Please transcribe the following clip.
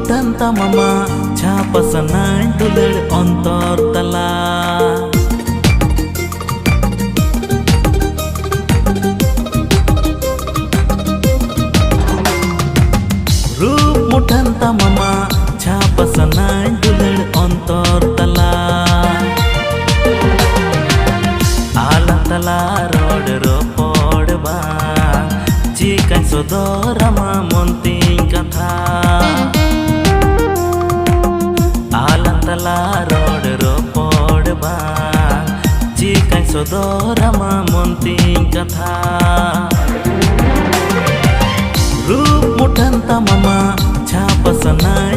मुठन तमामा छाप सनाय दुलड़ अंतर तला रूप मुठन तमामा छाप सनाय दुलड़ अंतर तला आला तला रोड रोपड़ बा चिकन सदरमा मंतिंग कथा आला तला रोड रोपड़ बा चिकन सदरमा मंतिंग कथा रूप मुठन तमामा छाप सनाय